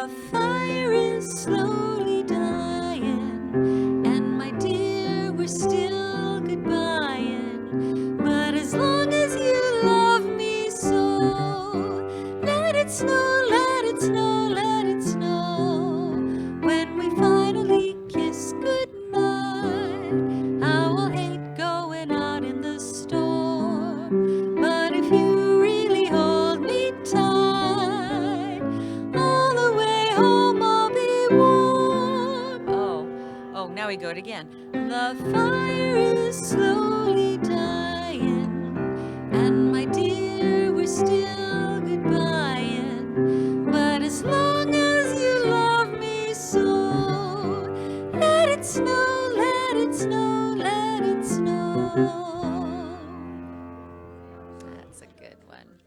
The fire is slowly dying, and my dear, we're still goodbying. But as long as you love me so, let it snow, let it snow, let it snow. When we finally kiss goodnight, I will hate going out in the storm. But if you really hold me tight, all the way home I'll be warm. Oh, now we go it again. The fire is slowly dying, and my dear, we're still goodbying. But as long as you love me so, let it snow, let it snow, let it snow. That's a good one.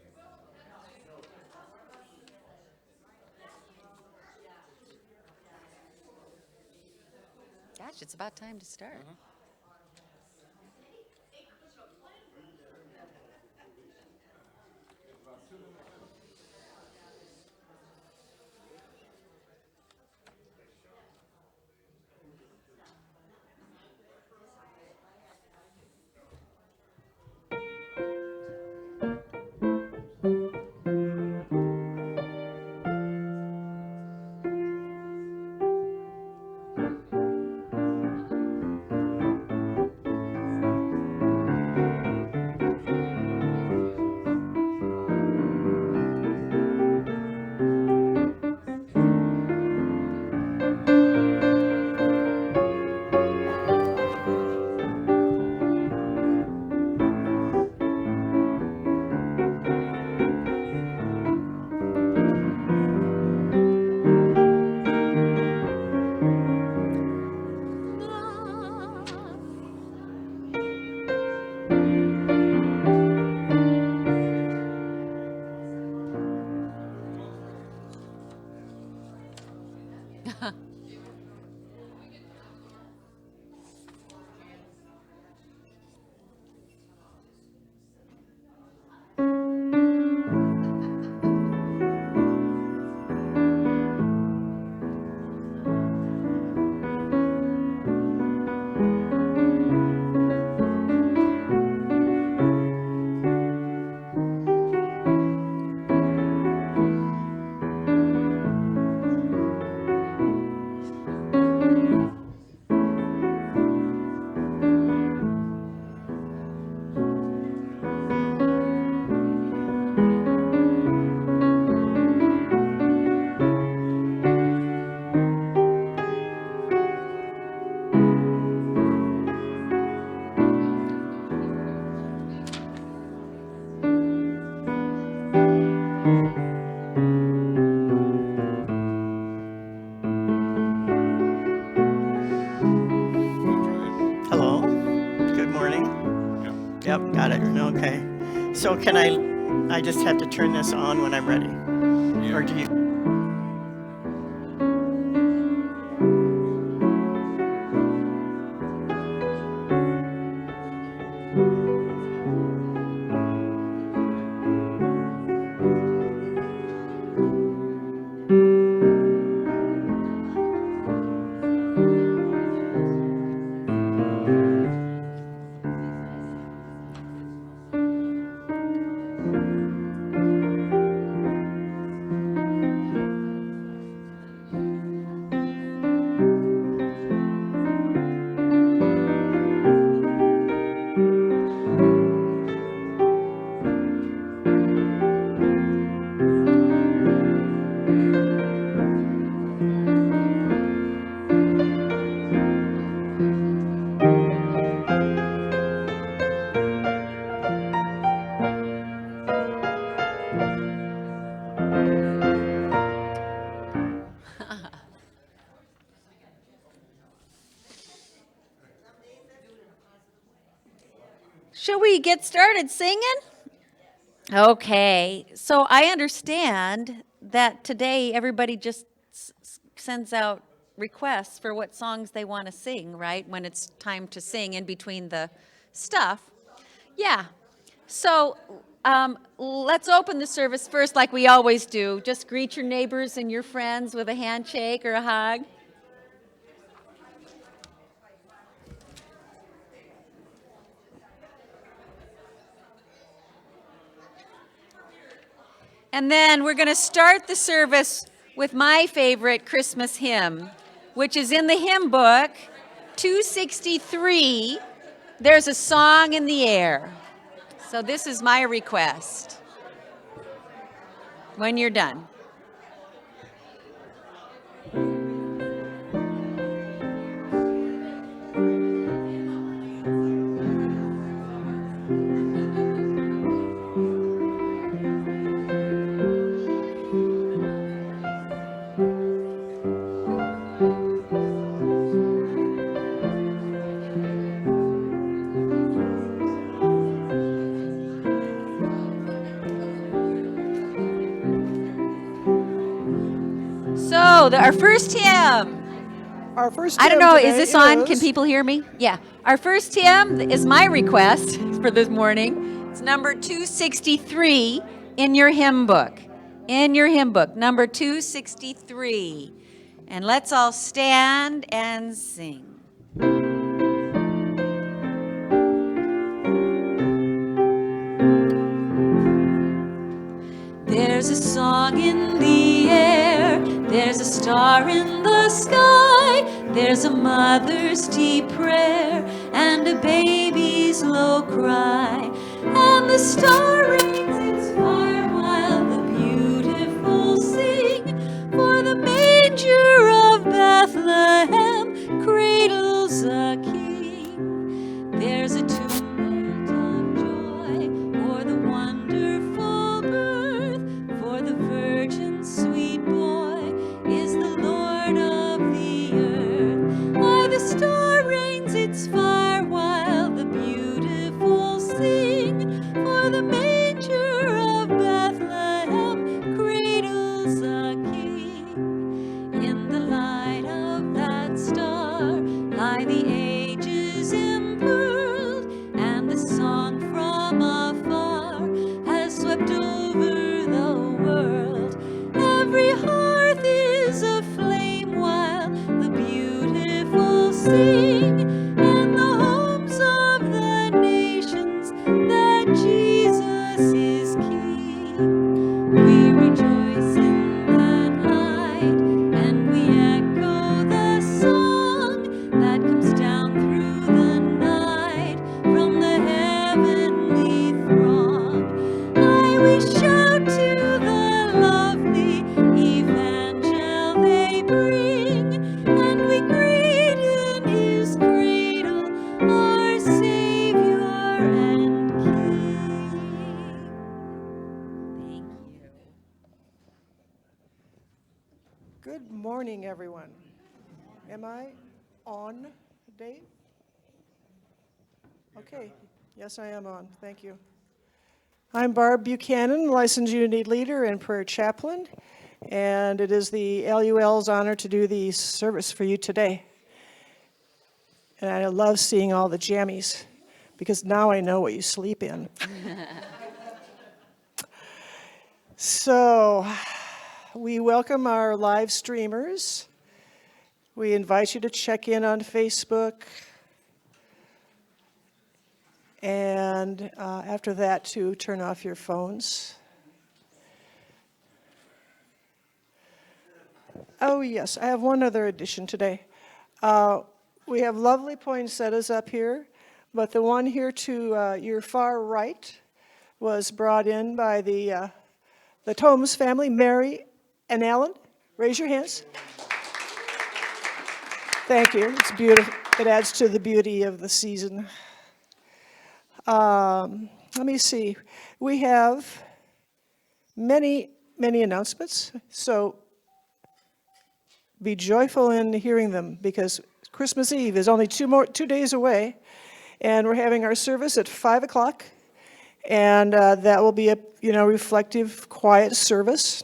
Gosh, it's about time to start. Hello. Good morning. Yep, got it. Okay. So can I just have to turn this on when I'm ready? Or do you? Shall we get started singing? Okay, so I understand that today everybody just sends out requests for what songs they want to sing, right? When it's time to sing in between the stuff. Yeah. So Let's open the service first like we always do. Just greet your neighbors and your friends with a handshake or a hug. And then we're going to start the service with my favorite Christmas hymn, which is in the hymn book, 263. There's a song in the air. So this is my request. When you're done. So, our first hymn. Our first I don't hymn know, today is this on? Can people hear me? Yeah. Our first hymn is my request for this morning. It's number 263 in your hymn book. In your hymn book, number 263. And let's all stand and sing. There's a song in the air, there's a star in the sky, there's a mother's deep prayer and a baby's low cry, and the star rings its fire while the beautiful sing, for the manger of Bethlehem cradles a king. There's a tumult of joy for the wonderful birth, for the virgin sweet boy is the Lord of the earth. Why the star rains its fire while the beautiful sing, for the manger of Bethlehem cradles a king. In the light of that star lie the ages impearled, and the song from afar has swept over the world. Every hearth is aflame while the beautiful sing, and the homes of the nations that Jesus is King. We rejoice in that light, and we echo the song that comes down through the night from the heavenly throng. Aye, we shout to the lovely evangel they bring, and we greet in his cradle our Savior and King. Thank you. Good morning, everyone. Am I on, Dave? Okay. Yes, I am on. Thank you. I'm Barb Buchanan, licensed unity leader and prayer chaplain, and it is the LUL's honor to do the service for you today. And I love seeing all the jammies, because now I know what you sleep in. So, we welcome our live streamers. We invite you to check in on Facebook. And after that, to turn off your phones. Oh, yes, I have one other addition today. We have lovely poinsettias up here, but the one here to your far right was brought in by the Tomes family, Mary and Alan. Raise your hands. Thank you. It's beautiful. It adds to the beauty of the season. Let me see. We have many announcements, so be joyful in hearing them, because Christmas Eve is only 2 days away, and we're having our service at 5 o'clock, and that will be a reflective, quiet service.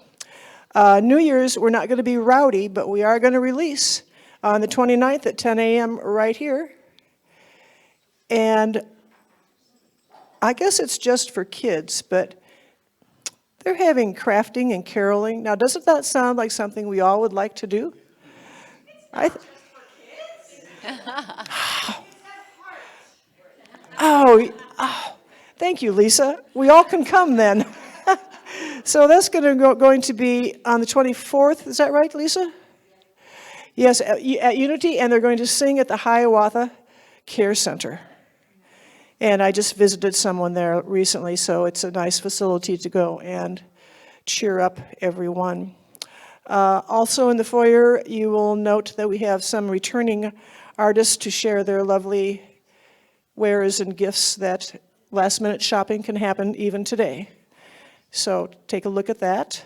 New Year's, we're not going to be rowdy, but we are going to release on the 29th at 10 a.m. right here, and I guess it's just for kids, but they're having crafting and caroling. Now, doesn't that sound like something we all would like to do? I th- oh, thank you, Lisa. We all can come then. So that's going to be on the 24th. Is that right, Lisa? Yes, at Unity, and they're going to sing at the Hiawatha Care Center. And I just visited someone there recently, so it's a nice facility to go and cheer up everyone. Also in the foyer, you will note that we have some returning artists to share their lovely wares and gifts that last-minute shopping can happen even today. So take a look at that.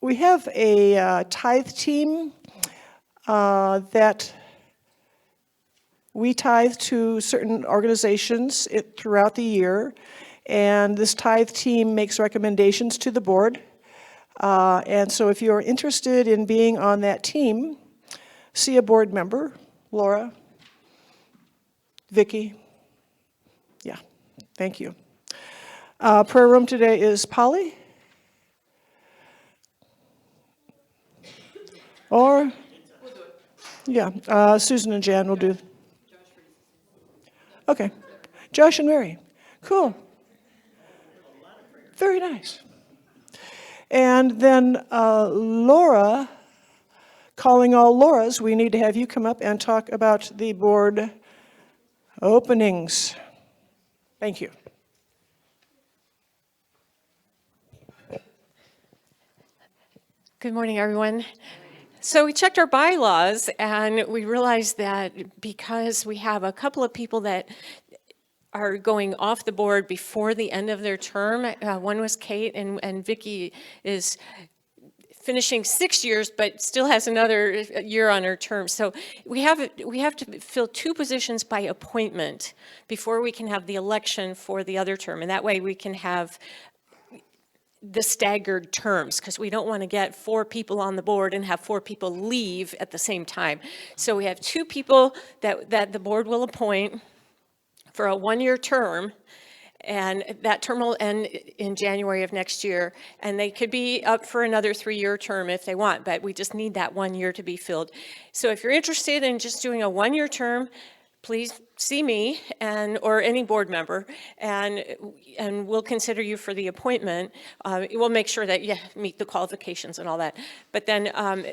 We have a tithe team that we tithe to certain organizations throughout the year, and this tithe team makes recommendations to the board. And so if you're interested in being on that team, see a board member, Laura, Vicki. Yeah, thank you. Prayer room today is Polly? Or? Yeah, Susan and Jan will do. Okay. Josh and Mary. Cool. Very nice. And then Laura, calling all Lauras, we need to have you come up and talk about the board openings. Thank you. Good morning, everyone. So we checked our bylaws and we realized that because we have a couple of people that are going off the board before the end of their term, one was Kate and Vicki is finishing 6 years, but still has another year on her term. So we have to fill 2 positions by appointment before we can have the election for the other term. And that way we can have the staggered terms, because we don't want to get 4 people on the board and have 4 people leave at the same time. So we have 2 people that the board will appoint for a 1-year term, and that term will end in January of next year, and they could be up for another 3-year term if they want, but we just need that 1 year to be filled. So if you're interested in just doing a 1-year term, please see me or any board member, and we'll consider you for the appointment. We'll make sure that you meet the qualifications and all that. But then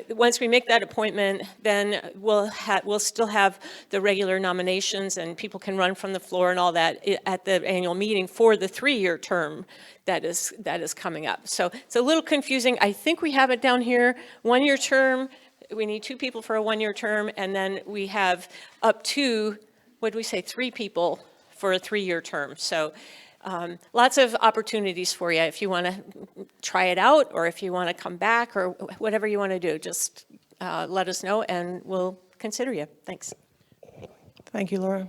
once we make that appointment, then we'll still have the regular nominations, and people can run from the floor and all that at the annual meeting for the 3-year term that is coming up. So it's a little confusing. I think we have it down here, 1-year term. We need 2 people for a 1-year term, and then we have up to, what do we say, 3 people for a 3-year term. So lots of opportunities for you if you want to try it out, or if you want to come back, or whatever you want to do. Just let us know, and we'll consider you. Thanks. Thank you, Laura.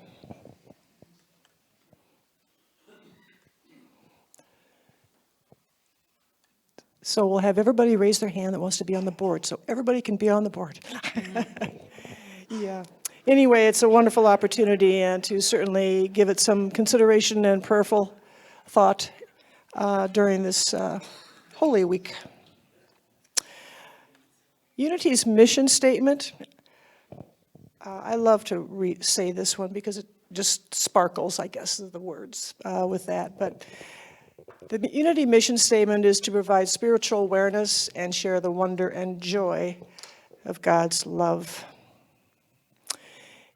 So we'll have everybody raise their hand that wants to be on the board, so everybody can be on the board. Yeah. Anyway, it's a wonderful opportunity, and to certainly give it some consideration and prayerful thought during this Holy Week. Unity's mission statement. I love to say this one because it just sparkles, I guess, is the words with that. But the Unity mission statement is to provide spiritual awareness and share the wonder and joy of God's love.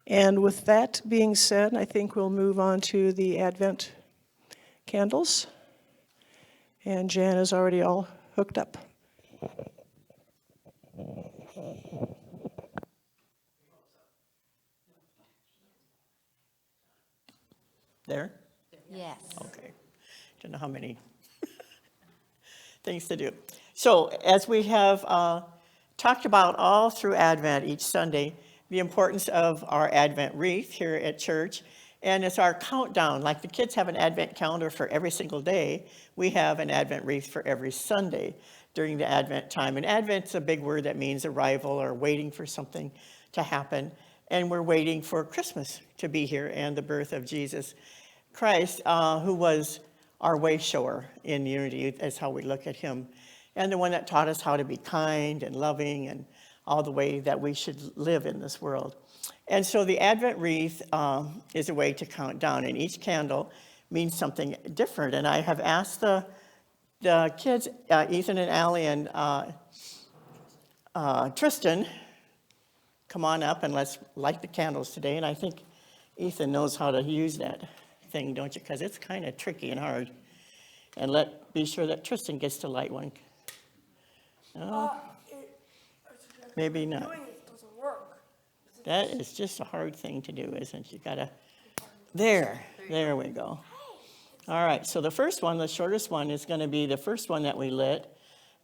And with that being said, I think we'll move on to the Advent candles. And Jan is already all hooked up. There? Yes. Okay. Don't know how many things to do. So as we have talked about all through Advent each Sunday, the importance of our Advent wreath here at church, and it's our countdown. Like the kids have an Advent calendar for every single day, we have an Advent wreath for every Sunday during the Advent time. And Advent's a big word that means arrival or waiting for something to happen. And we're waiting for Christmas to be here and the birth of Jesus. Christ, who was our way shower in unity, is how we look at him, and the one that taught us how to be kind and loving and all the way that we should live in this world. And so the Advent wreath is a way to count down, and each candle means something different. And I have asked the kids, Ethan and Allie and Tristan, come on up and let's light the candles today. And I think Ethan knows how to use that thing, don't you? Because it's kind of tricky and hard. And be sure that Tristan gets to light one. No, maybe not. That is just a hard thing to do, isn't it? You gotta, there we go. All right, so the first one, the shortest one, is gonna be the first one that we lit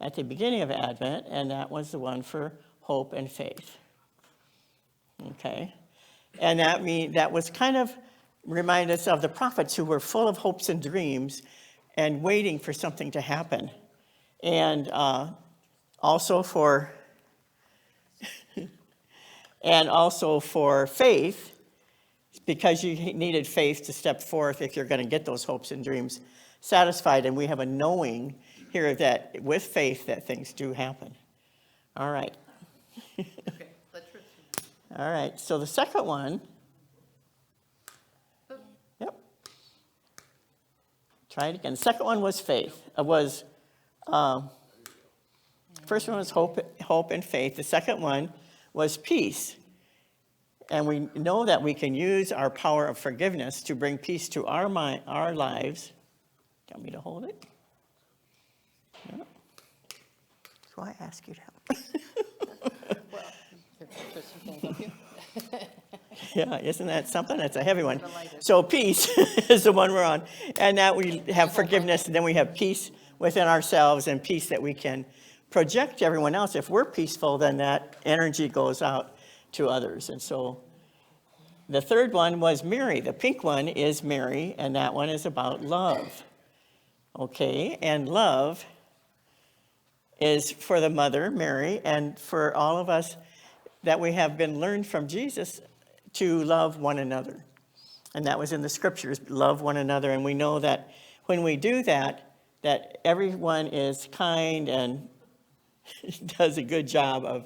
at the beginning of Advent, and that was the one for hope and faith. Okay, and that was kind of remind us of the prophets who were full of hopes and dreams and waiting for something to happen. And also for faith, because you needed faith to step forth if you're going to get those hopes and dreams satisfied. And we have a knowing here that with faith that things do happen. All right. Okay, let's proceed. All right, so the second one, yep. Try it again. The second one was faith. First one was hope and faith. The second one was peace. And we know that we can use our power of forgiveness to bring peace to our lives. Do you want me to hold it? No. So I ask you to help. Well, put some things up here. Yeah, isn't that something? That's a heavy one. So peace is the one we're on. And that we have forgiveness, and then we have peace within ourselves and peace that we can project to everyone else. If we're peaceful, then that energy goes out to others. And so the third one was Mary. The pink one is Mary, and that one is about love. Okay, and love is for the mother, Mary, and for all of us that we have been learned from Jesus to love one another. And that was in the scriptures, love one another. And we know that when we do that, that everyone is kind and does a good job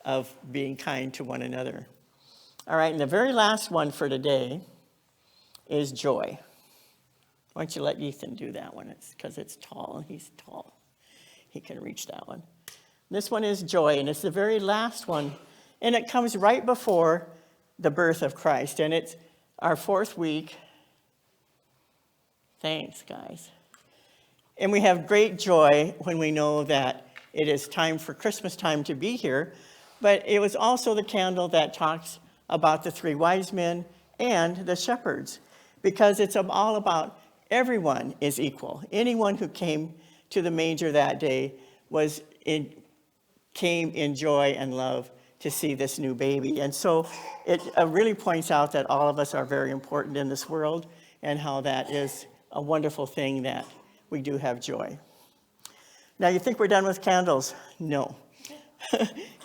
of being kind to one another. All right, and the very last one for today is joy. Why don't you let Ethan do that one? It's because it's tall, and he's tall. He can reach that one. This one is joy, and it's the very last one, and it comes right before the birth of Christ, and it's our fourth week. Thanks, guys. And we have great joy when we know that it is time for Christmas time to be here, but it was also the candle that talks about the 3 wise men and the shepherds, because it's all about everyone is equal. Anyone who came to the manger that day came in joy and love to see this new baby. And so it really points out that all of us are very important in this world, and how that is a wonderful thing that we do have joy. Now, you think we're done with candles? No.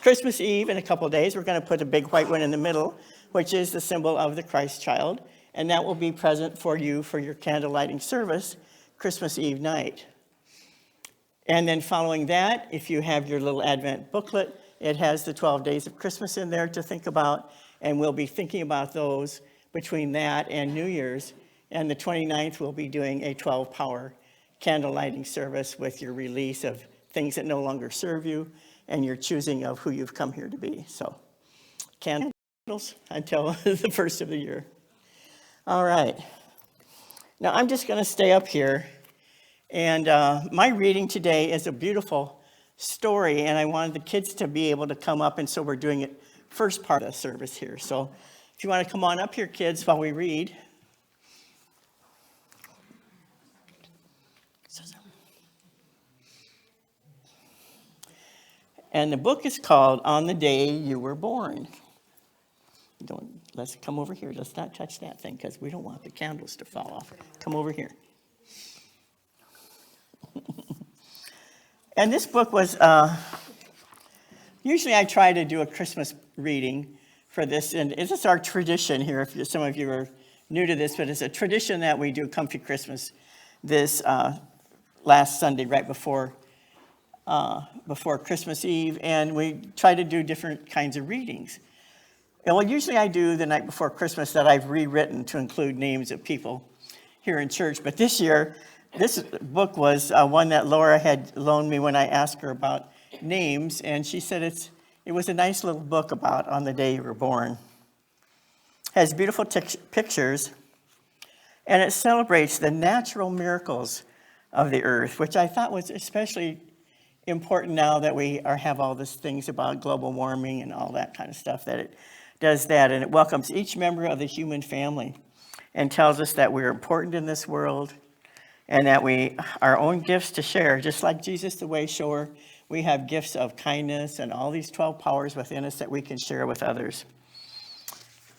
Christmas Eve, in a couple of days, we're going to put a big white one in the middle, which is the symbol of the Christ child, and that will be present for you for your candle lighting service Christmas Eve night. And then following that, if you have your little Advent booklet, it has the 12 days of Christmas in there to think about, and we'll be thinking about those between that and New Year's. And the 29th, we'll be doing a 12-hour candle lighting service with your release of things that no longer serve you and your choosing of who you've come here to be. So candles until the first of the year. All right. Now I'm just going to stay up here, and my reading today is a beautiful story, and I wanted the kids to be able to come up, and so we're doing it first part of the service here. So if you want to come on up here, kids, while we read. And the book is called On the Day You Were Born. Let's come over here. Let's not touch that thing, because we don't want the candles to fall off. Come over here. And this book was, usually I try to do a Christmas reading for this, and this is our tradition here. If some of you are new to this, but it's a tradition that we do Comfy Christmas this last Sunday, right before Christmas Eve, and we try to do different kinds of readings. And well, usually I do the night before Christmas that I've rewritten to include names of people here in church. But this year, this book was one that Laura had loaned me when I asked her about names, and she said it was a nice little book about on the day you were born. Has beautiful pictures, and it celebrates the natural miracles of the earth, which I thought was especially important now that we have all these things about global warming and all that kind of stuff, that it does that, and it welcomes each member of the human family and tells us that we're important in this world and that we our own gifts to share, just like Jesus the way shower, we have gifts of kindness and all these 12 powers within us that we can share with others.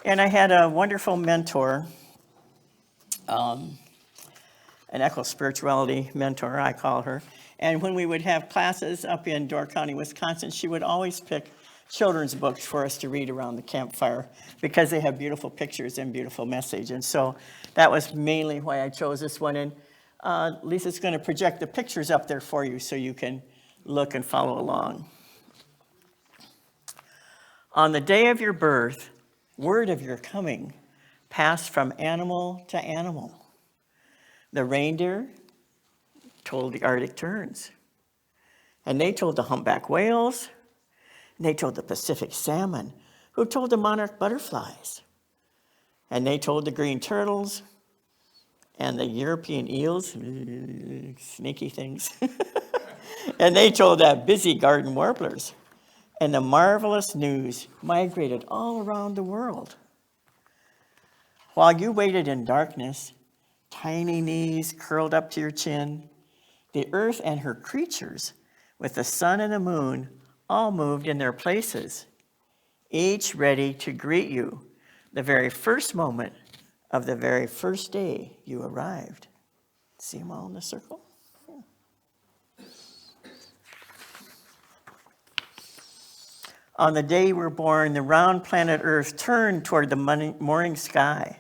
And I had a wonderful mentor, an eco-spirituality mentor, I call her. And when we would have classes up in Door County, Wisconsin, she would always pick children's books for us to read around the campfire because they have beautiful pictures and beautiful message. And so that was mainly why I chose this one. And Lisa's going to project the pictures up there for you so you can look and follow along. On the day of your birth, word of your coming passed from animal to animal. The reindeer told the Arctic terns, and they told the humpback whales, and they told the Pacific salmon, who told the monarch butterflies, and they told the green turtles, and the European eels, sneaky things, and they told that busy garden warblers, and the marvelous news migrated all around the world. While you waited in darkness, tiny knees curled up to your chin, the earth and her creatures, with the sun and the moon, all moved in their places, each ready to greet you the very first moment of the very first day you arrived. See them all in the circle? Yeah. On the day you were born, the round planet Earth turned toward the morning sky,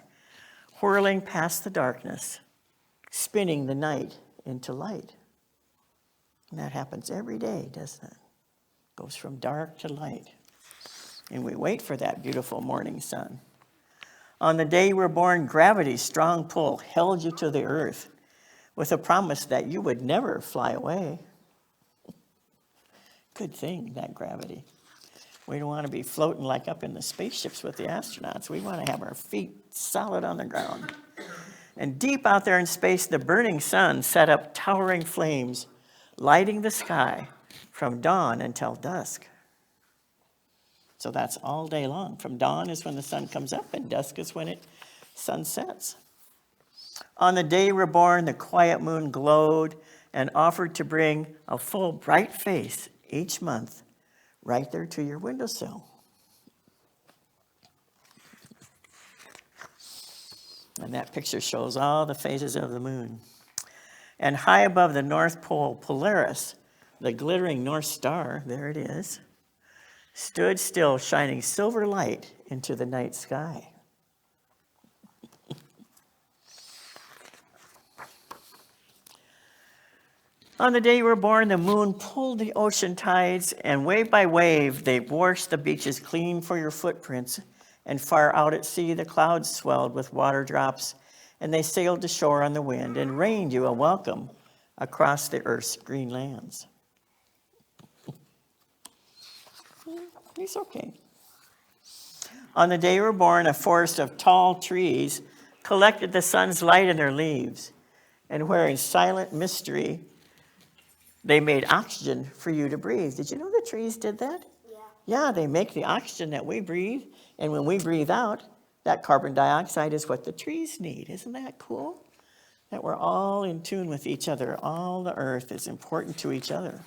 whirling past the darkness, spinning the night into light. And that happens every day, doesn't it? Goes from dark to light. And we wait for that beautiful morning sun. On the day you were born, gravity's strong pull held you to the earth with a promise that you would never fly away. Good thing, that gravity. We don't want to be floating like up in the spaceships with the astronauts. We want to have our feet solid on the ground. And deep out there in space, the burning sun set up towering flames, lighting the sky from dawn until dusk. So that's all day long. From dawn is when the sun comes up, and dusk is when it sunsets. On the day you were born, the quiet moon glowed and offered to bring a full, bright face each month right there to your windowsill. And that picture shows all the phases of the moon. And high above the North Pole, Polaris, the glittering North Star, there it is, stood still, shining silver light into the night sky. On the day you were born, the moon pulled the ocean tides, and wave by wave, they washed the beaches clean for your footprints. And far out at sea, the clouds swelled with water drops, and they sailed to shore on the wind and rained you a welcome across the earth's green lands. It's okay. On the day you were born, a forest of tall trees collected the sun's light in their leaves, and where in silent mystery, they made oxygen for you to breathe. Did you know the trees did that? Yeah, they make the oxygen that we breathe, and when we breathe out, that carbon dioxide is what the trees need. Isn't that cool? That we're all in tune with each other. All the earth is important to each other.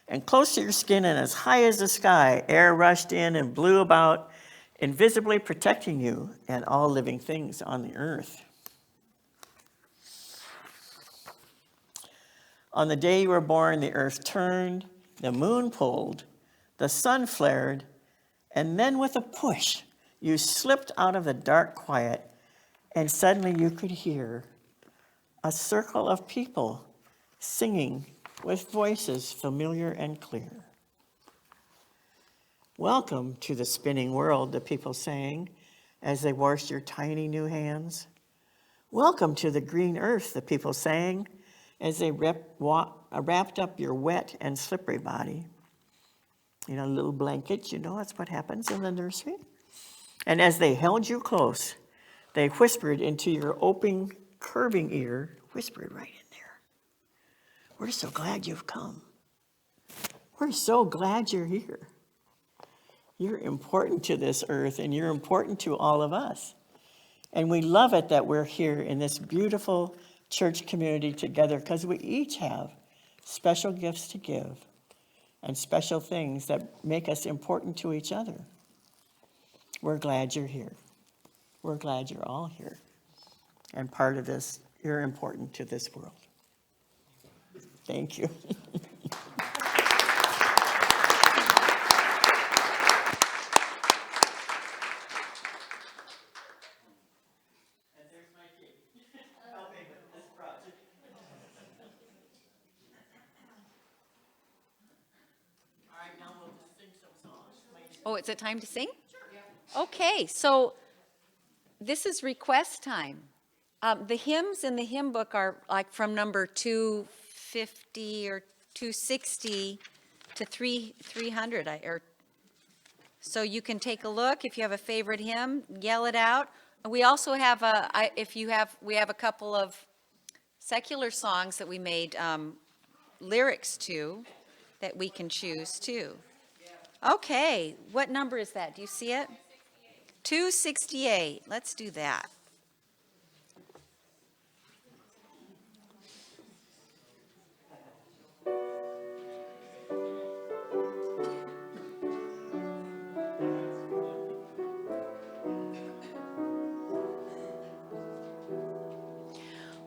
And close to your skin and as high as the sky, air rushed in and blew about, invisibly protecting you and all living things on the earth. On the day you were born, the earth turned, the moon pulled, the sun flared, and then with a push, you slipped out of the dark quiet, and suddenly you could hear a circle of people singing with voices familiar and clear. Welcome to the spinning world, the people sang as they washed your tiny new hands. Welcome to the green earth, the people sang as they wrapped up your wet and slippery body in a little blanket. You know, that's what happens in the nursery. And as they held you close, they whispered into your open, curving ear, whispered right in there. We're so glad you've come. We're so glad you're here. You're important to this earth, and you're important to all of us. And we love it that we're here in this beautiful church community together, because we each have special gifts to give and special things that make us important to each other. We're glad you're here. We're glad you're all here. And part of this, you're important to this world. Thank you. Oh, is it time to sing? Okay, so this is request time. The hymns in the hymn book are like from number 250 or 260 to 300. So you can take a look. If you have a favorite hymn, yell it out. We also have we have a couple of secular songs that we made lyrics to that we can choose too. Okay, what number is that? Do you see it? 268. Let's do that.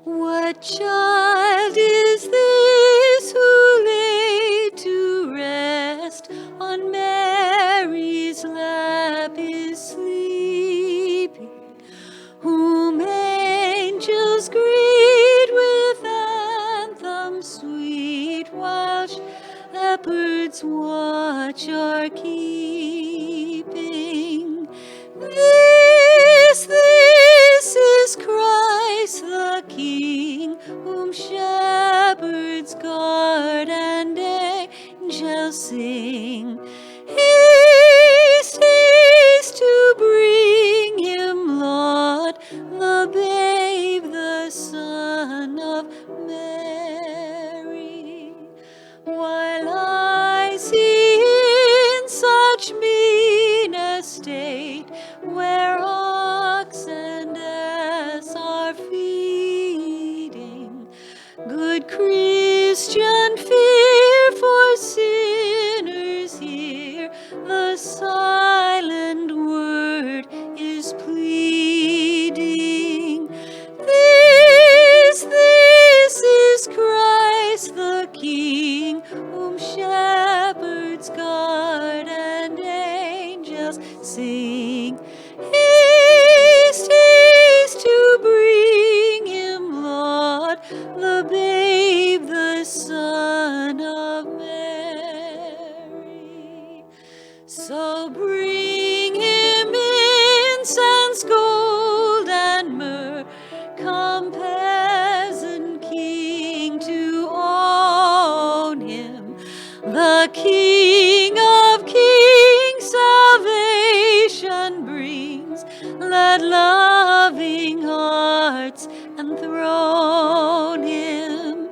What child is this who lay to rest on Mary's lap is sleeping, whom angels greet with anthems sweet, while shepherds watch are keeping? This is Christ the King, whom shepherds guard and angels sing. Haste, haste to bring him, Lord, the babe, the Son of Mary. While I see in such mean estate, where ox and ass are feeding, good Christian, fear for sinners here, the silent word is pleading. This is Christ the King, whom shepherds guard and angels sing. Haste, haste to bring him, Lord, the babe, the Son of Mary. So bring him incense, gold, and myrrh. Come, peasant king, to own him, the King of kings, salvation brings. Let loving hearts enthrone him.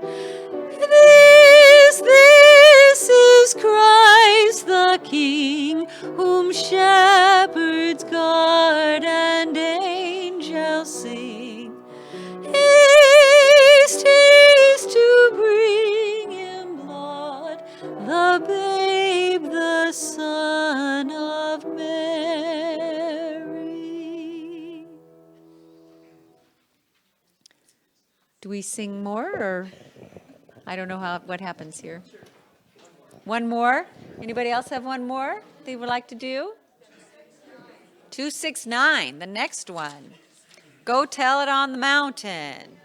This is Christ the King, whom shepherds guard and angels sing. Haste, haste to bring him, Lord, the babe, the Son of Mary. Do we sing more, or I don't know what happens here? One more? Anybody else have one more they would like to do? 269, the next one. Go tell it on the mountain.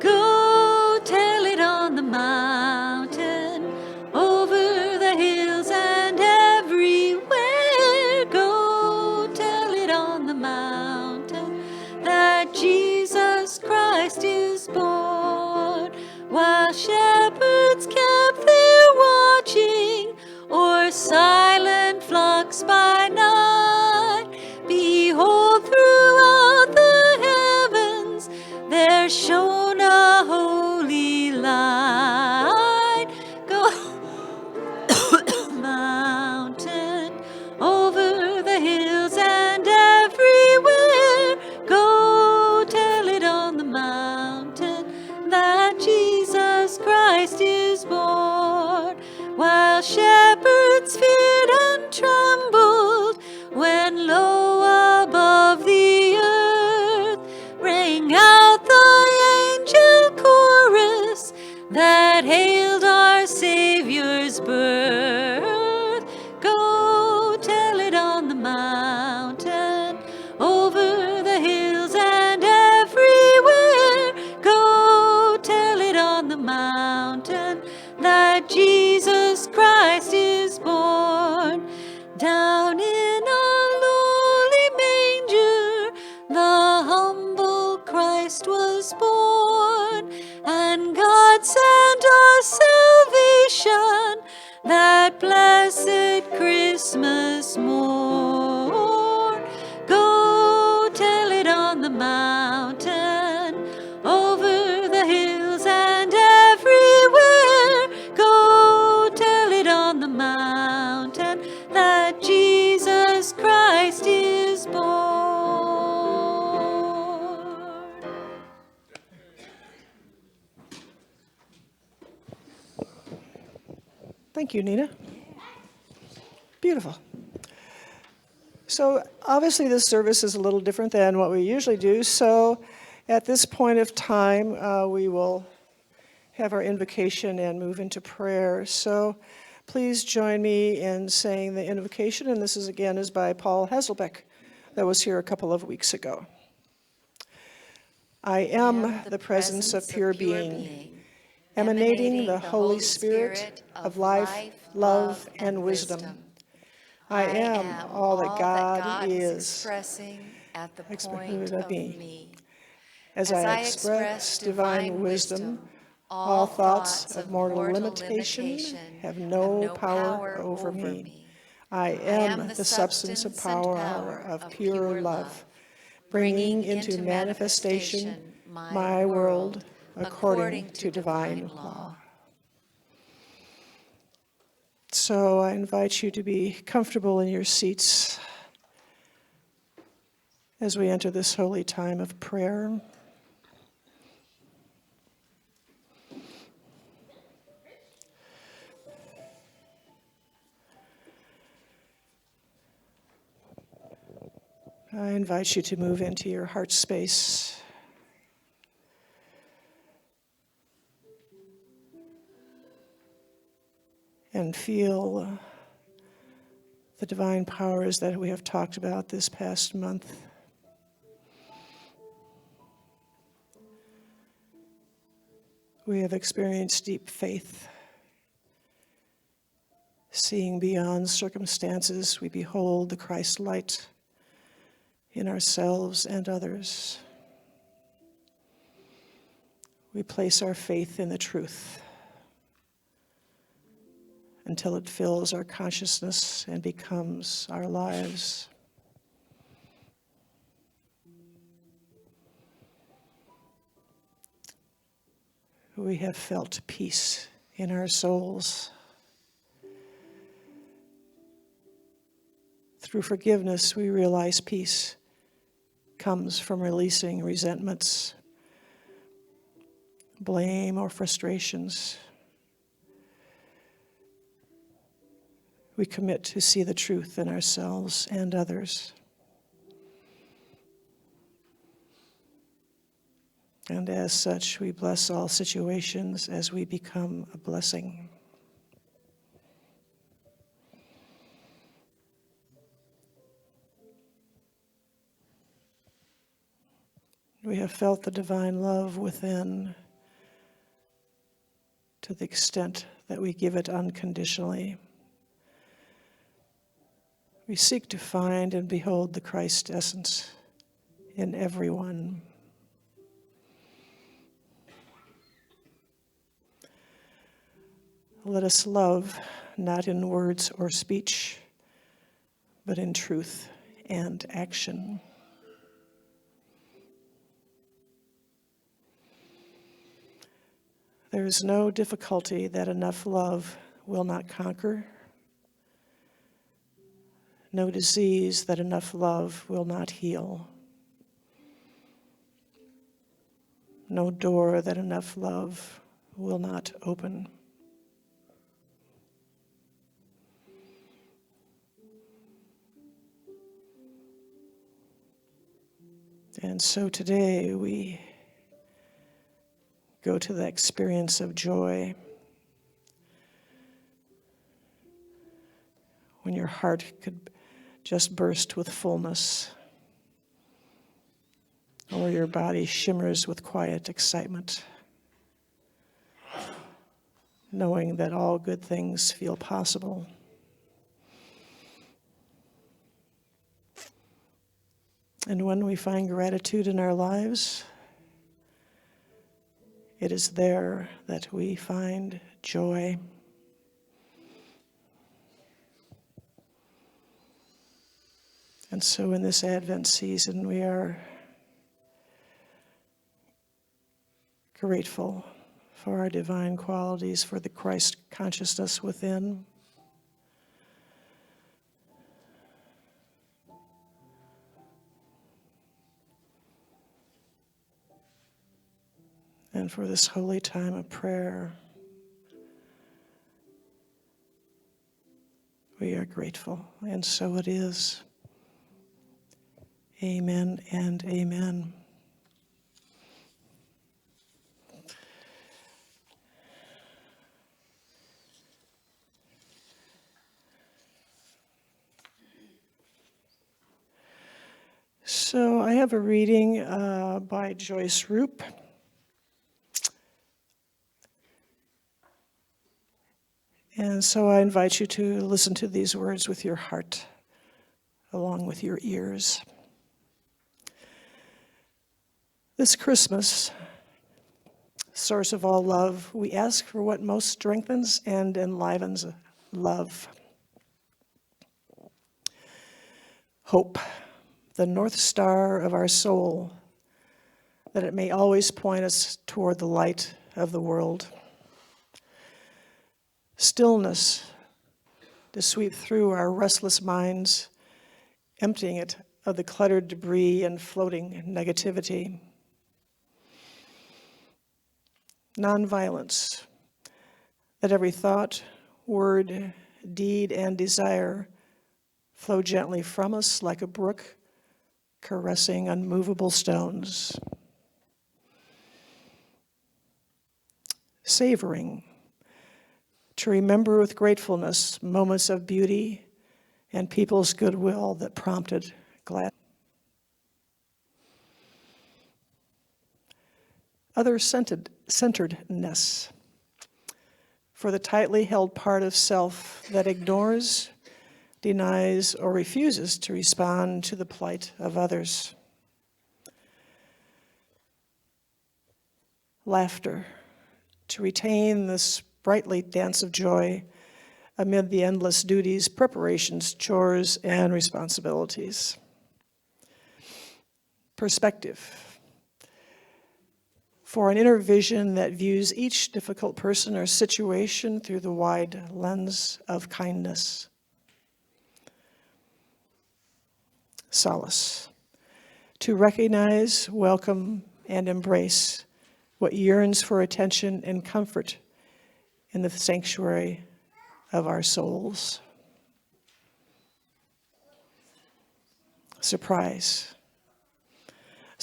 Go tell it on the mountain, over the hills and everywhere. Go tell it on the mountain that Jesus Christ is born. While shepherds kept their watching o'er silent flocks by night, behold, throughout the heavens there shone a holy light. Go mountain, over the hills and everywhere. Go tell it on the mountain that Jesus Christ is born. While shepherds feared and trembled when low above the earth rang out the angel chorus that hailed our Savior's birth. Go tell it on the mountain, over the hills and everywhere. Go tell it on the mountain that Jesus Christ is born. Down in a lowly manger, the humble Christ was born, and God sent us salvation that blessed Christmas morn. Go tell it on the mountain, over the hills and everywhere. Go tell it on the mountain that Jesus Christ is born. Thank you, Nina. Beautiful. So obviously this service is a little different than what we usually do. So at this point of time, we will have our invocation and move into prayer. So please join me in saying the invocation. And this is again is by Paul Hasselbeck that was here a couple of weeks ago. I am the presence of pure being, emanating the Holy Spirit of life, love, and wisdom. I am all that God is, expressing at the expressing point of of me. me. As I express divine wisdom, all thoughts of mortal limitation have no power over me. I am the substance and power of pure love, bringing into manifestation my world according to divine law. So I invite you to be comfortable in your seats as we enter this holy time of prayer. I invite you to move into your heart space. And feel the divine powers that we have talked about this past month. We have experienced deep faith. Seeing beyond circumstances, we behold the Christ light in ourselves and others. We place our faith in the truth until it fills our consciousness and becomes our lives. We have felt peace in our souls. Through forgiveness, we realize peace comes from releasing resentments, blame, or frustrations. We commit to see the truth in ourselves and others. And as such, we bless all situations as we become a blessing. We have felt the divine love within to the extent that we give it unconditionally. We seek to find and behold the Christ essence in everyone. Let us love not in words or speech, but in truth and action. There is no difficulty that enough love will not conquer, no disease that enough love will not heal, no door that enough love will not open. And so today we go to the experience of joy. When your heart could just burst with fullness, or your body shimmers with quiet excitement, knowing that all good things feel possible. And when we find gratitude in our lives, it is there that we find joy. And so in this Advent season, we are grateful for our divine qualities, for the Christ consciousness within. And for this holy time of prayer, we are grateful. And so it is. Amen and amen. So I have a reading by Joyce Roop. And so I invite you to listen to these words with your heart, along with your ears. This Christmas, source of all love, we ask for what most strengthens and enlivens love. Hope, the north star of our soul, that it may always point us toward the light of the world. Stillness to sweep through our restless minds, emptying it of the cluttered debris and floating negativity. Nonviolence, that every thought, word, deed, and desire flow gently from us like a brook caressing unmovable stones. Savoring, to remember with gratefulness moments of beauty and people's goodwill that prompted glad. Other-centeredness, for the tightly held part of self that ignores, denies, or refuses to respond to the plight of others. Laughter, to retain the sprightly dance of joy amid the endless duties, preparations, chores, and responsibilities. Perspective, for an inner vision that views each difficult person or situation through the wide lens of kindness. Solace, to recognize, welcome, and embrace what yearns for attention and comfort in the sanctuary of our souls. Surprise,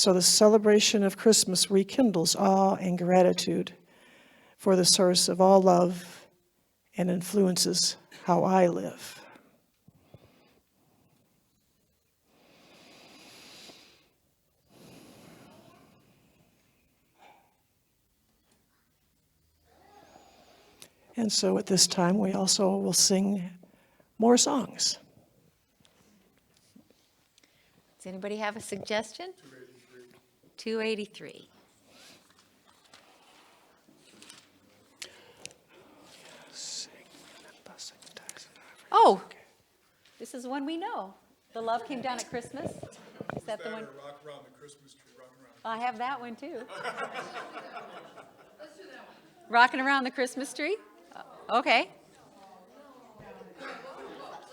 So the celebration of Christmas rekindles awe and gratitude for the source of all love and influences how I live. And so at this time, we also will sing more songs. Does anybody have a suggestion? 283. Oh, this is one we know. The Love Came Down at Christmas. Is that the one? Rock around the Christmas tree, rocking around. I have that one too. Rocking around the Christmas tree? Okay.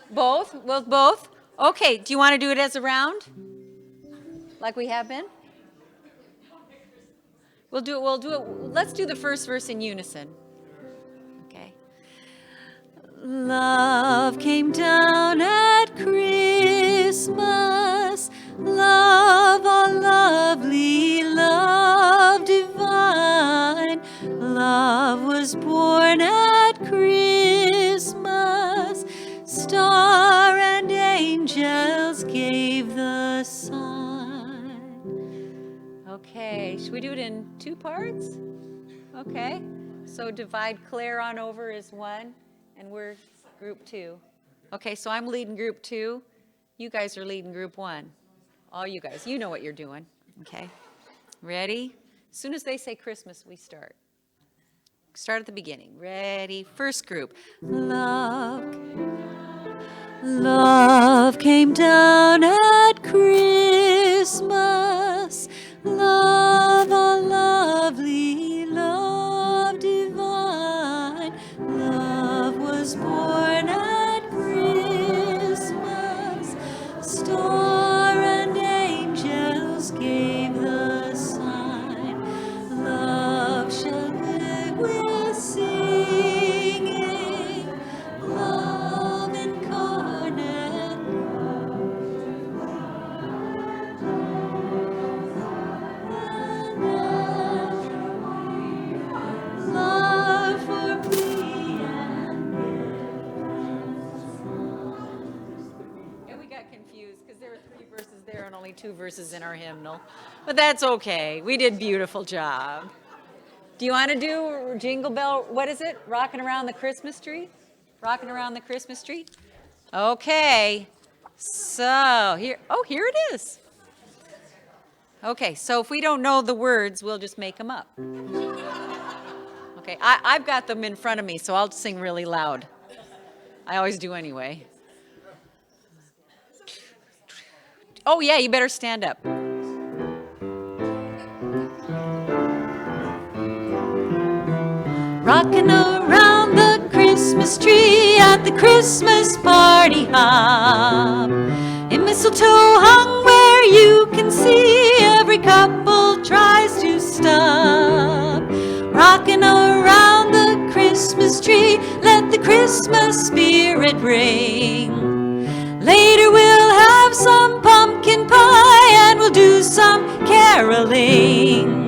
Both? Well, both? Okay, do you want to do it as a round? Like we have been? We'll do it. Let's do the first verse in unison. Okay. Love came down at Christmas, love, all lovely, love divine. Love was born at Christmas, star and angels gave the sign. Okay, should we do it in two parts? Okay, so divide Claire on over as one, and we're group two. Okay, so I'm leading group two. You guys are leading group one. All you guys, you know what you're doing. Okay, ready? As soon as they say Christmas, we start. Start at the beginning. Ready? First group. Love came down at Christmas, love, all lovely, love divine. Love was born at Christmas, star and angels gave the sign. Love shall live with singing, love incarnate. Love for plea and And we got confused because there were 3 verses there and only 2 verses in our hymnal. But that's okay. We did beautiful job. Do you want to do Jingle Bell, what is it? Rocking around the Christmas tree? Rocking around the Christmas tree? Okay. So here it is. Okay, so if we don't know the words, we'll just make them up. Okay, I've got them in front of me, so I'll sing really loud. I always do anyway. Oh yeah, you better stand up. Rocking around the Christmas tree at the Christmas party hop. In mistletoe hung where you can see every couple tries to stop. Rocking around the Christmas tree, let the Christmas spirit ring. Later we'll have some pumpkin pie and we'll do some caroling.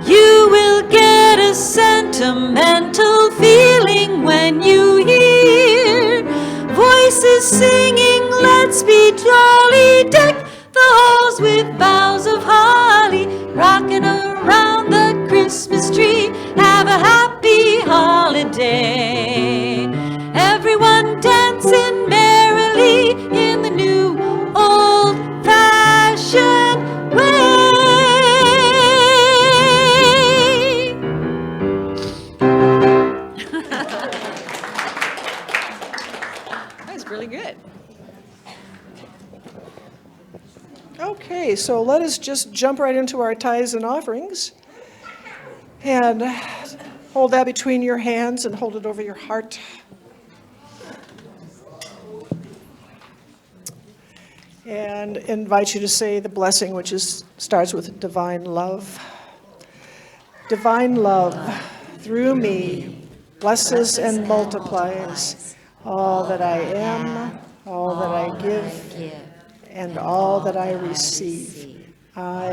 You will get a sentimental feeling when you hear voices singing, let's be jolly, deck the halls with boughs of holly. Rocking around the Christmas tree, have a happy holiday. Everyone dancing merrily in the new old-fashioned way. That's really good. Okay, so let us just jump right into our tithes and offerings. And hold that between your hands and hold it over your heart. And invite you to say the blessing, which starts with divine love. Divine love, through me, blesses and multiplies all that I am, all that I give, and all that I receive. I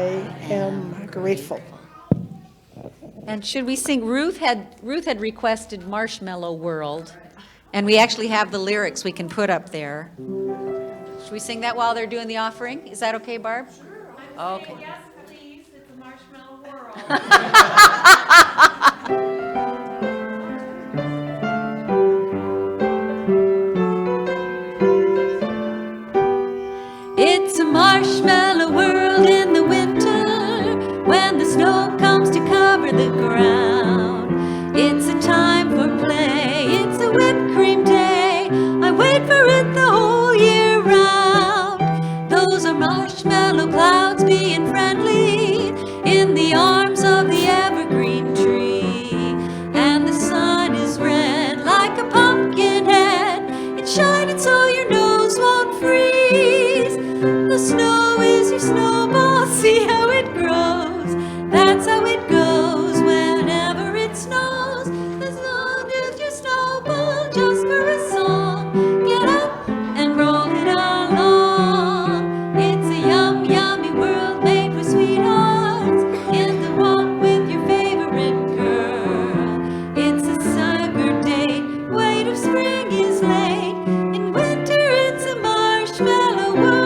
am grateful. And should we sing, Ruth had requested Marshmallow World, and we actually have the lyrics we can put up there. Should we sing that while they're doing the offering? Is that okay, Barb? Sure. Okay. Yes, please, it's a marshmallow world. It's a marshmallow world in the winter when the snow comes to cover the ground. It's a time for play, it's a whipped cream day. I wait for it the whole year round. Those are marshmallow clouds being friendly in the arms of the evergreen tree. And the sun is red like a pumpkin head. It's shining so your nose won't freeze. The snow is your snowball, see how it grows. That's how it goes whenever it snows. As long as your snowball just for a song. Get up and roll it along. It's a yummy world made for sweethearts. In the walk with your favorite girl. It's a summer date, wait if spring is late. In winter it's a marshmallow world.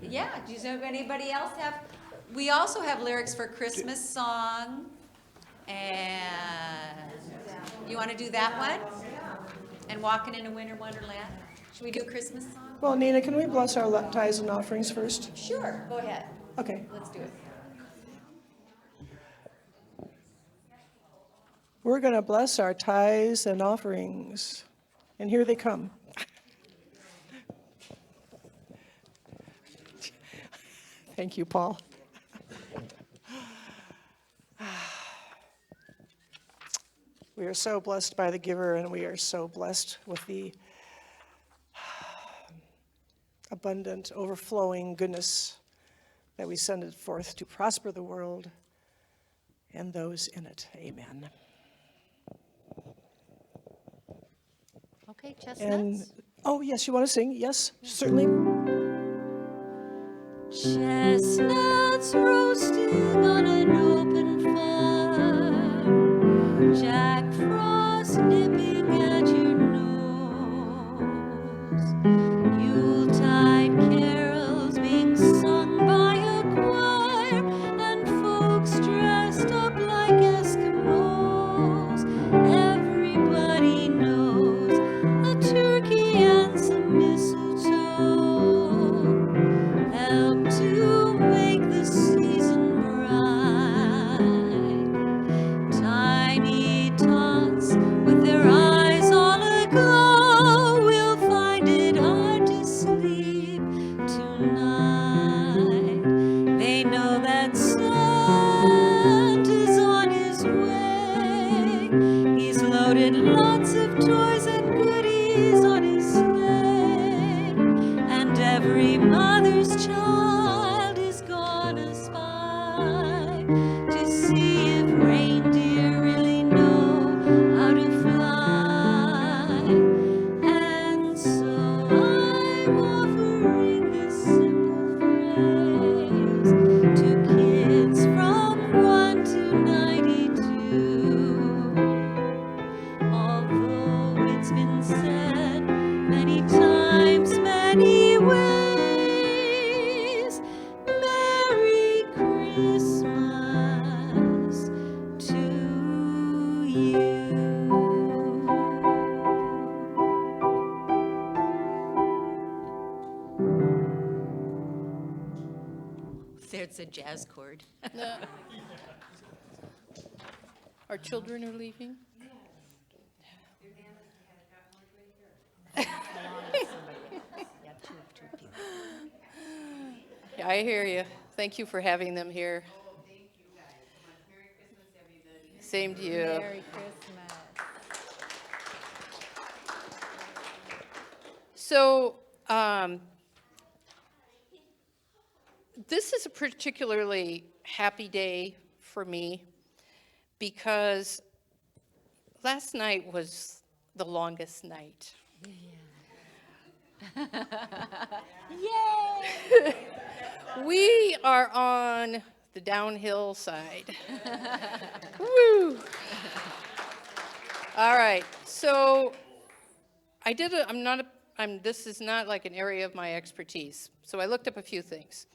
Yeah, does anybody else have, we also have lyrics for Christmas song. And you want to do that one? And Walking in a Winter Wonderland? Should we do a Christmas song? Well, Nina, can we bless our tithes and offerings first? Sure, go ahead. Okay. Let's do it. We're going to bless our tithes and offerings. And here they come. Thank you, Paul. We are so blessed by the giver, and we are so blessed with the abundant, overflowing goodness that we send it forth to prosper the world and those in it. Amen. Okay, And, chestnuts? oh, yes, you want to sing? Yes, certainly. Chestnuts roasting on an open fire, Jack Frost nipping at your nose, Yuletide carols being sung by a choir, and folks dressed up like Eskimos. Everybody knows a turkey and some mistletoe help to make the season bright. Tiny tots with their eyes all aglow will find it hard to sleep tonight. They know that Santa's on his way. He's loaded lots of toys and goodies on his sleigh. And every mother's child is gonna spy to see if reindeer really know how to fly. And so I'm offering this simple phrase to kids from 1 to 92. Although it's been said many times, many ways, Merry Christmas to you. There's a jazz chord. Our children are leaving? Yeah, I hear you. Thank you for having them here. Thank you, guys. Merry Christmas, everybody. Same to you. Merry Christmas. So, this is a particularly happy day for me because last night was the longest night. Yay! We are on the downhill side. Woo! All right, so this is not like an area of my expertise. So I looked up a few things.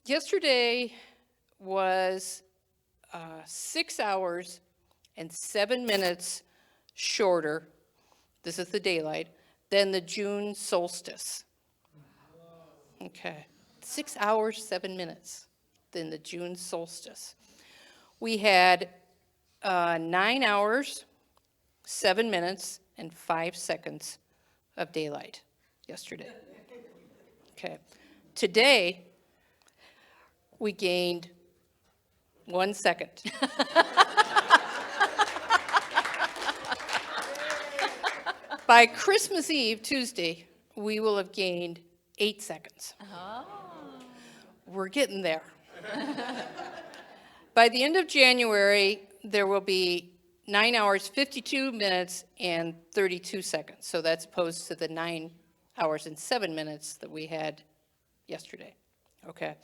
Yesterday was 6 hours and 7 minutes shorter, this is the daylight, than the June solstice. Okay, 6 hours, 7 minutes than the June solstice. We had 9 hours, 7 minutes, and 5 seconds of daylight yesterday. Okay, today we gained 1 second. By Christmas Eve, Tuesday, we will have gained 8 seconds. We're getting there. By the end of January, there will be 9 hours, 52 minutes, and 32 seconds. So that's opposed to the 9 hours and 7 minutes that we had yesterday. Okay.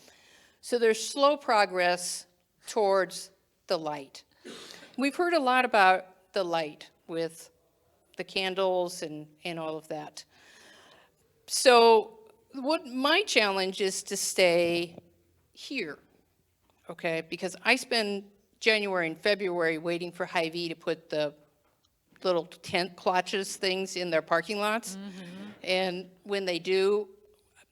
So there's slow progress towards the light. We've heard a lot about the light with the candles and all of that. So what my challenge is to stay here, okay? Because I spend January and February waiting for Hy-Vee to put the little tent clutches things in their parking lots. And when they do,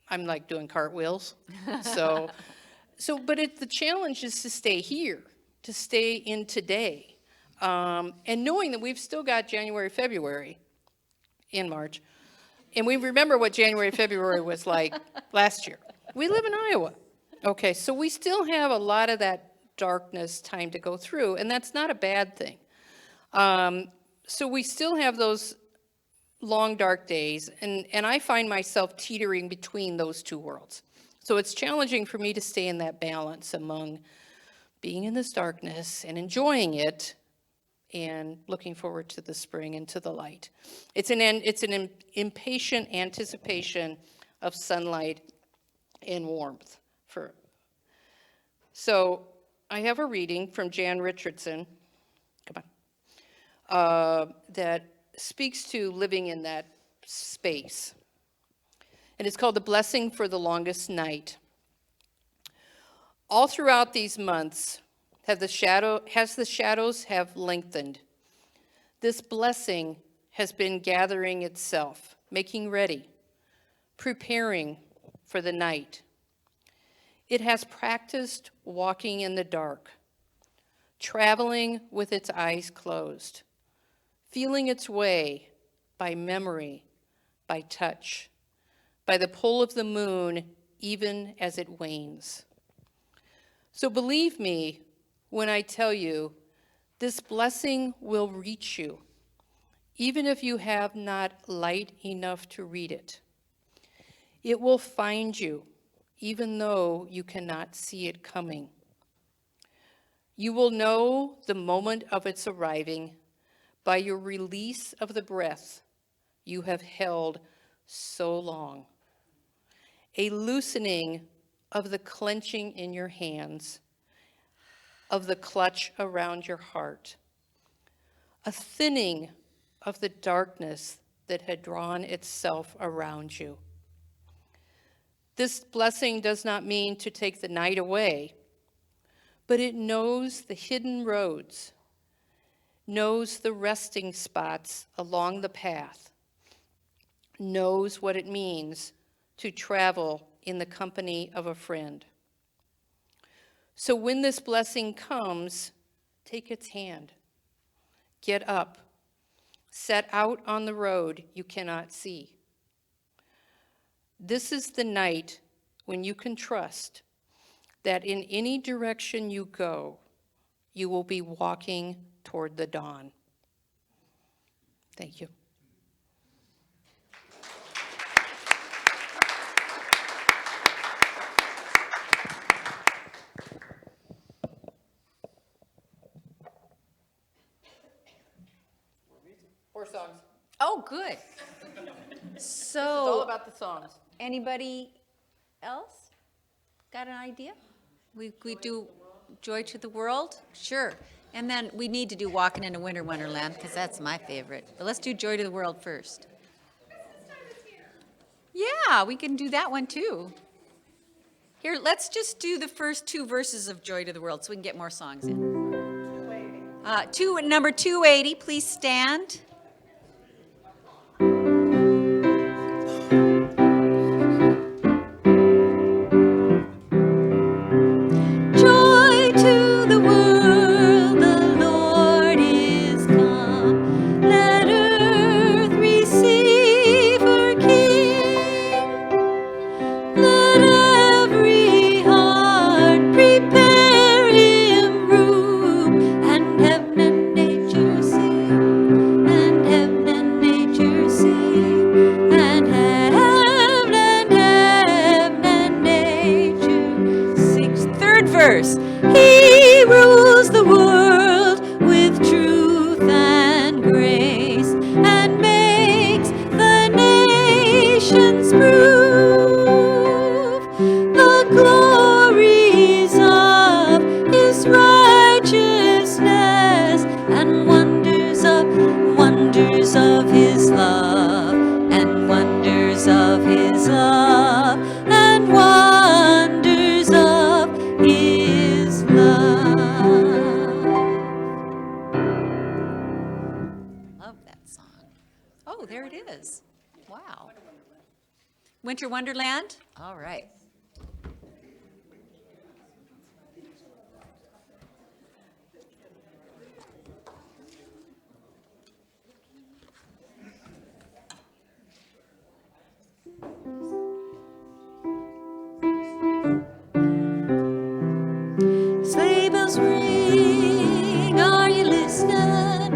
I'm like doing cartwheels. But the challenge is to stay here, to stay in today. And knowing that we've still got January, February in March, and we remember what January, February was like last year. We live in Iowa. Okay, so we still have a lot of that darkness time to go through, and that's not a bad thing. So we still have those long, dark days, and I find myself teetering between those two worlds. So it's challenging for me to stay in that balance among being in this darkness and enjoying it and looking forward to the spring and to the light. It's an impatient anticipation of sunlight and warmth. So I have a reading from Jan Richardson, that speaks to living in that space. And it's called The Blessing for the Longest Night. All throughout these months, as the shadows have lengthened, this blessing has been gathering itself, making ready, preparing for the night. It has practiced walking in the dark, traveling with its eyes closed, feeling its way by memory, by touch, by the pull of the moon, even as it wanes. So believe me when I tell you, this blessing will reach you, even if you have not light enough to read it. It will find you, even though you cannot see it coming. You will know the moment of its arriving by your release of the breath you have held so long, a loosening of the clenching in your hands, of the clutch around your heart, a thinning of the darkness that had drawn itself around you. This blessing does not mean to take the night away, but it knows the hidden roads, knows the resting spots along the path, knows what it means to travel in the company of a friend. So when this blessing comes, take its hand, get up, set out on the road you cannot see. This is the night when you can trust that in any direction you go, you will be walking toward the dawn. Thank you. 4 songs. Oh, good. It's all So, about the songs. anybody else got an idea? We do Joy to the World? Sure. And then we need to do Walking in a Winter Wonderland, because that's my favorite. But let's do Joy to the World first. Yeah, we can do that one too. Here, let's just do the first 2 verses of Joy to the World so we can get more songs in. Number 280, please stand. Joy to the world, the Lord is come. Let earth receive her King. Let every heart prepare him room, and heaven and nature sing, and heaven and nature sing, and heaven and nature sings. Third verse. He rules the world with truth and grace, and makes the nations prove the glories of his righteousness, and wonders of his love, and wonders of his love, and wonders of his love. Love that song. Oh, there it is. Wow. Winter Wonderland? All right. Sleigh bells ring, are you listening?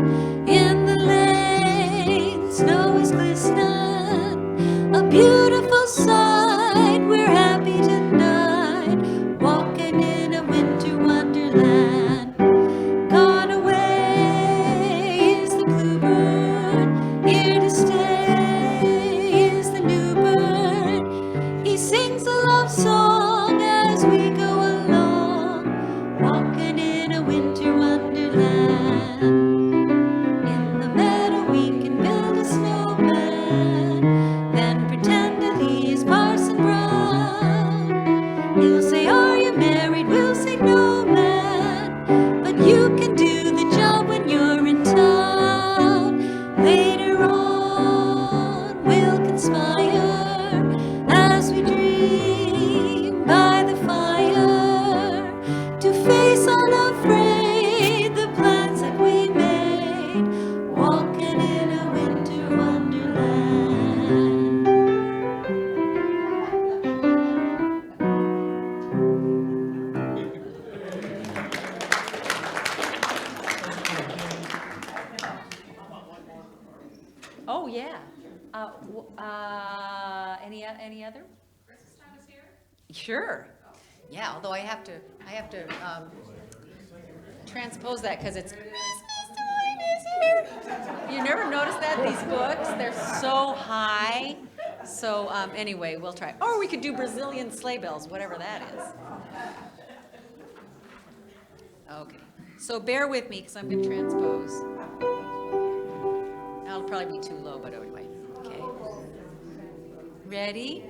In the lane, snow is glistening. A beautiful sight, we're happy tonight, walking in a winter wonderland. Gone away is the bluebird, here to stay is the new bird. He sings a love song as we go along, walking in a winter wonderland. In the meadow we can build a snowman, then pretend that he is Parson Brown. He'll say, are you married? We'll say, no, man, but you can do the job when you're in town. Later on we'll conspire as we dream by the fire, to face unafraid the plans that we made, walking in a winter wonderland. Oh, yeah. Any other? Christmas time is here? Sure. Yeah, although I have to transpose that because it's Christmas time is here. You never noticed that? These books, they're so high. So anyway, we'll try. Or we could do Brazilian sleigh bells, whatever that is. Okay. So bear with me because I'm going to transpose. That'll probably be too low, but anyway. Okay. Ready?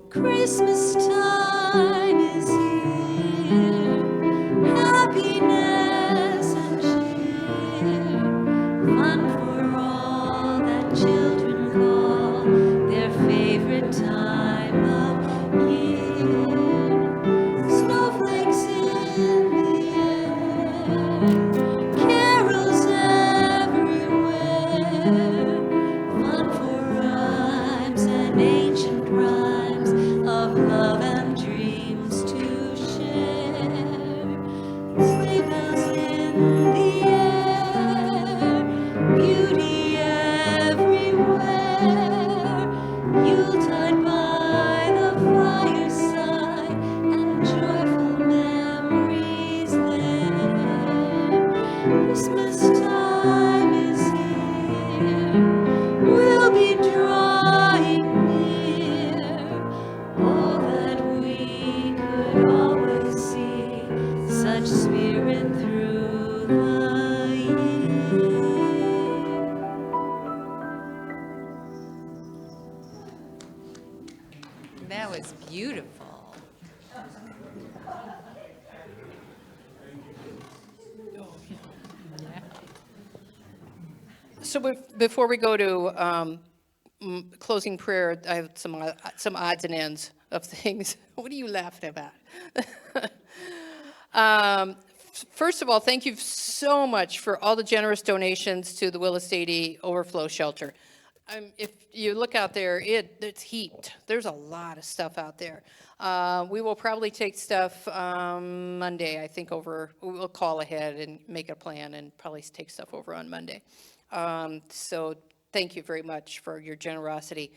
Christmas time is here. Happiness and cheer. Fun for all that children call their favorite time of year. Snowflakes in the air. Carols everywhere. Fun for rhymes and ancient rhymes of love and dreams to share. Sleigh bells in the air, beauty everywhere. Yuletide by the fireside, and joyful memories there. Christmas time is here. So before we go to closing prayer, I have some odds and ends of things. What are you laughing about? First of all, thank you so much for all the generous donations to the Willis 80 Overflow Shelter. If you look out there, it's heaped. There's a lot of stuff out there. We will probably take stuff Monday, I think, over. We'll call ahead and make a plan and probably take stuff over on Monday. So thank you very much for your generosity.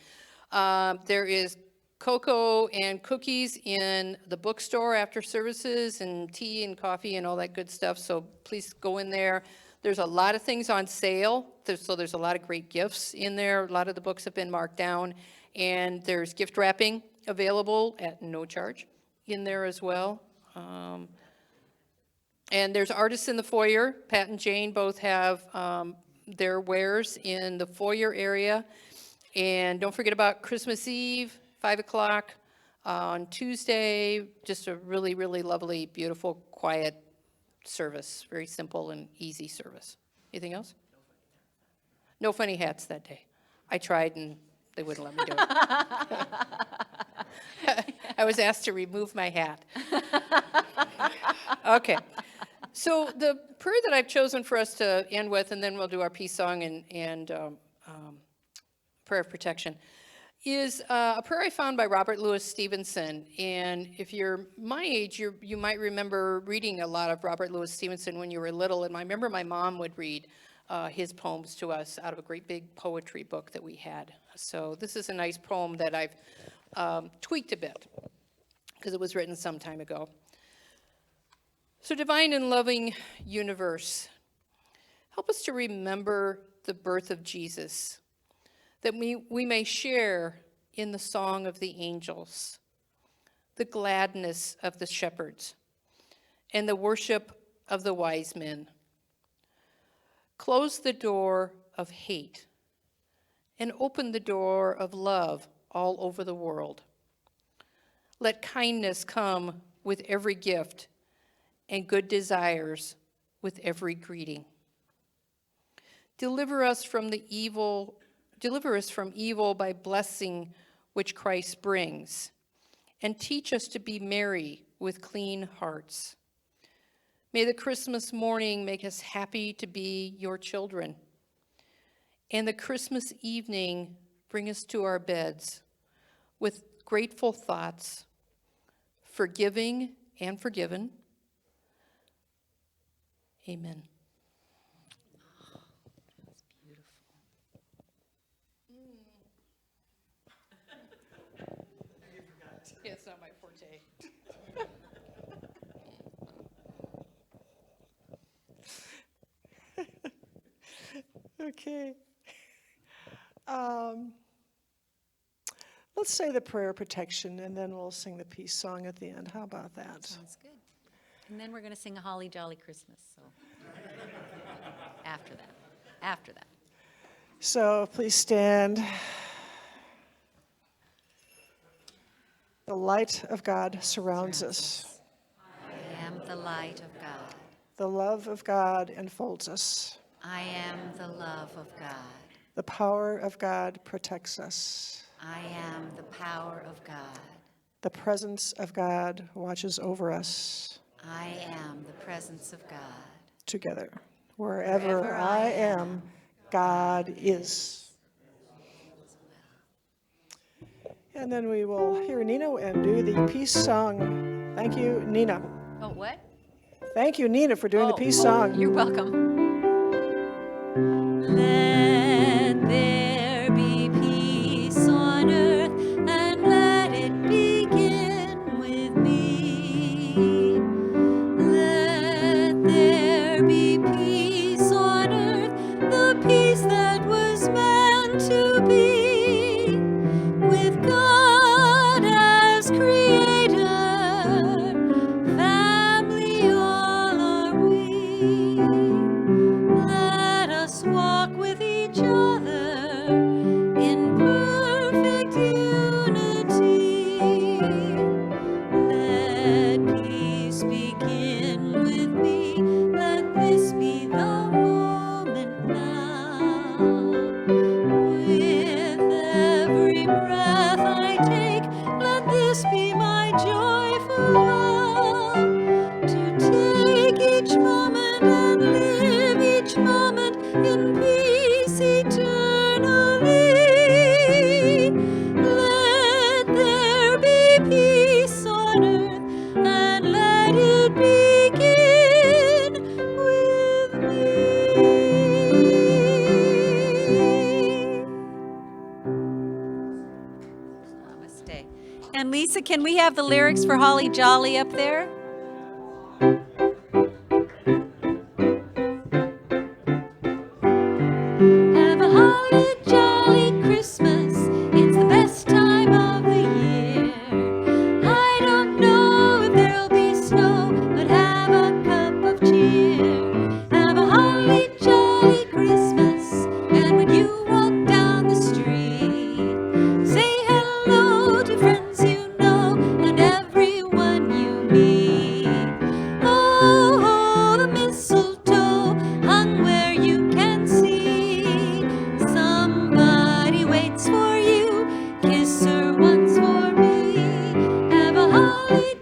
There is cocoa and cookies in the bookstore after services, and tea and coffee and all that good stuff. So please go in there. There's a lot of things on sale. So there's a lot of great gifts in there. A lot of the books have been marked down. And there's gift wrapping available at no charge in there as well. And there's artists in the foyer. Pat and Jane both have their wares in the foyer area. And don't forget about Christmas Eve, 5 o'clock on Tuesday. Just a really, really lovely, beautiful, quiet service. Very simple and easy service. Anything else? No funny hats that day. I tried and they wouldn't let me do it. I was asked to remove my hat. Okay. So the prayer that I've chosen for us to end with, and then we'll do our peace song and prayer of protection, is a prayer I found by Robert Louis Stevenson. And if you're my age, you might remember reading a lot of Robert Louis Stevenson when you were little. And I remember my mom would read his poems to us out of a great big poetry book that we had. So this is a nice poem that I've tweaked a bit because it was written some time ago. So divine and loving universe, help us to remember the birth of Jesus, that we may share in the song of the angels, the gladness of the shepherds, and the worship of the wise men. Close the door of hate and open the door of love all over the world. Let kindness come with every gift and good desires with every greeting. Deliver us from evil by blessing which Christ brings, and teach us to be merry with clean hearts. May the Christmas morning make us happy to be your children, and the Christmas evening bring us to our beds with grateful thoughts, forgiving and forgiven. Amen. Yeah, it's not my forte. Okay. Let's say the prayer of protection, and then we'll sing the peace song at the end. How about that? Sounds good. And then we're going to sing a Holly Jolly Christmas, so after that. So please stand. The light of God surrounds us. I am the light of God. The love of God enfolds us. I am the love of God. The power of God protects us. I am the power of God. The presence of God watches over us. I am the presence of God. Together. Wherever I am, God is. And then we will hear Nina and do the peace song. Thank you, Nina. Oh, what? Thank you, Nina, for doing the peace song. You're welcome. Let there be peace on earth, and let it begin with me. Let there be peace on earth, the peace that was meant to be, with God as creator, family all are we. Lisa, can we have the lyrics for Holly Jolly up there? Have a holly jolly Christmas. It's the best time of the year. I don't know if there'll be snow, but have a cup of cheer. Have a holly jolly Christmas. And when you walk down the street, say hello to friends you know and everyone you meet. Oh, the mistletoe hung where you can see. Somebody waits for you. Kiss her once for me. Have a holly